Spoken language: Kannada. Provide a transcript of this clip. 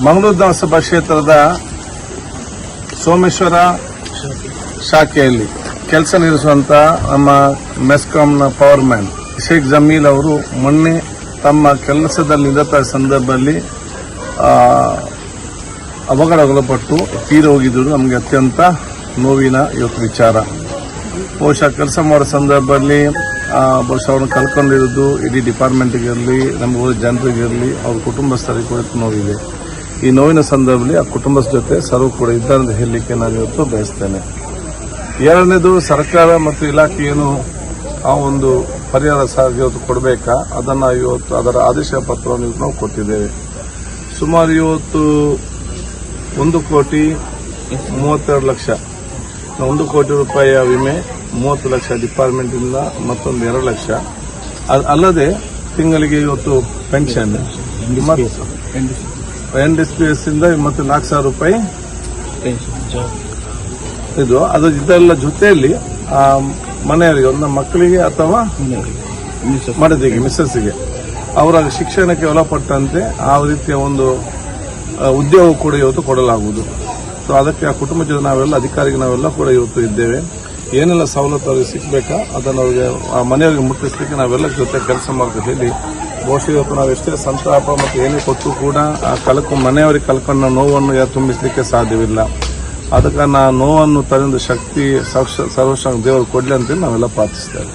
ಮಂಗಳೂರು ವಿಧಾನಸಭಾ ಕ್ಷೇತ್ರದ ಸೋಮೇಶ್ವರ ಶಾಖೆಯಲ್ಲಿ ಕೆಲಸ ನಿರ್ವಹಿಸುವಂತ ನಮ್ಮ ಮೆಸ್ಕಾಂನ ಪವರ್ ಮ್ಯಾನ್ ಶೇಖ್ ಜಮೀಲ್ ಅವರು ಮೊನ್ನೆ ತಮ್ಮ ಕೆಲಸದಲ್ಲಿ ನಿರತ ಸಂದರ್ಭದಲ್ಲಿ ಅವಘಡಗೊಳಪಟ್ಟು ತೀರಿ ಹೋಗಿದ್ದರು. ನಮಗೆ ಅತ್ಯಂತ ನೋವಿನ ಇವತ್ತು ವಿಚಾರ. ಬಹುಶಃ ಕೆಲಸ ಮಾಡೋ ಸಂದರ್ಭದಲ್ಲಿ ಬಹುಶಃ ಅವ್ರನ್ನ ಕಳ್ಕೊಂಡಿರೋದು ಇಡೀ ಡಿಪಾರ್ಟ್ಮೆಂಟ್ಗಿರಲಿ, ನಮ್ಮ ಜನರಿಗಿರಲಿ, ಅವ್ರ ಕುಟುಂಬಸ್ಥರಿಗೆ ಕೂಡ ನೋವಿದೆ. ಈ ನೋವಿನ ಸಂದರ್ಭದಲ್ಲಿ ಆ ಕುಟುಂಬದ ಜೊತೆ ಸರ್ವ ಕೂಡ ಇದ್ದಾರೆ ಅಂತ ಹೇಳಲಿಕ್ಕೆ ನಾನು ಇವತ್ತು ಬಯಸ್ತೇನೆ. ಎರಡನೇದು, ಸರ್ಕಾರ ಮತ್ತು ಇಲಾಖೆ ಏನು ಆ ಒಂದು ಪರಿಹಾರ ಇವತ್ತು ಕೊಡಬೇಕಾ ಅದನ್ನು ಇವತ್ತು ಅದರ ಆದೇಶ ಪತ್ರವನ್ನು ನಾವು ಕೊಟ್ಟಿದ್ದೇವೆ. ಸುಮಾರು ಇವತ್ತು 1,32,00,000 1 ಕೋಟಿ ರೂಪಾಯಿಯ ವಿಮೆ, 30 ಲಕ್ಷ ಡಿಪಾರ್ಟ್ಮೆಂಟಿಂದ, ಮತ್ತೊಂದು 2 ಲಕ್ಷ. ಅಲ್ಲದೆ ತಿಂಗಳಿಗೆ ಇವತ್ತು ಪೆನ್ಷನ್ NDSPS ಇಂದ ಮತ್ತೆ 4,000 ರೂಪಾಯಿ ಇದೆಲ್ಲ ಜೊತೆಯಲ್ಲಿ ಮನೆಯವರಿಗೆ, ಒಂದು ಮಕ್ಕಳಿಗೆ ಅಥವಾ ಮಡದಿಗೆ, ಮಿಸ್ಸಸ್ಗೆ ಅವರ ಶಿಕ್ಷಣಕ್ಕೆ ಒಳಪಟ್ಟಂತೆ ಆ ರೀತಿಯ ಒಂದು ಉದ್ಯೋಗ ಕೂಡ ಇವತ್ತು ಕೊಡಲಾಗುವುದು. ಸೊ ಅದಕ್ಕೆ ಆ ಕುಟುಂಬ ಜೊತೆ ನಾವೆಲ್ಲ ಅಧಿಕಾರಿಗೆ ನಾವೆಲ್ಲ ಕೂಡ ಇವತ್ತು ಇದ್ದೇವೆ. ಏನೆಲ್ಲ ಸವಲತ್ತು ಅವರಿಗೆ ಸಿಗಬೇಕಾ ಅದನ್ನು ಅವರಿಗೆ ಆ ಮನೆಯವರಿಗೆ ಮುಟ್ಟಿಸಲಿಕ್ಕೆ ನಾವೆಲ್ಲ ಜೊತೆ ಕೆಲಸ ಮಾಡ್ತಾ ಹೇಳಿ ಬಹುಶಃ ಇವತ್ತು ನಾವು ಎಷ್ಟೇ ಸಂತಾಪ ಮತ್ತು ಏನೇ ಕೊಟ್ಟು ಕೂಡ ಆ ಮನೆಯವರಿಗೆ ಕಳ್ಕೊಂಡ ನೋವನ್ನು ತುಂಬಿಸಲಿಕ್ಕೆ ಸಾಧ್ಯವಿಲ್ಲ. ಅದಕ್ಕೆ ನೋವನ್ನು ತರಿಂದ ಶಕ್ತಿ ಸರ್ವಶಕ್ತಿ ದೇವರು ಕೊಡಲಿ ಅಂತೇಳಿ ನಾವೆಲ್ಲ ಪ್ರಾರ್ಥಿಸ್ತೇವೆ.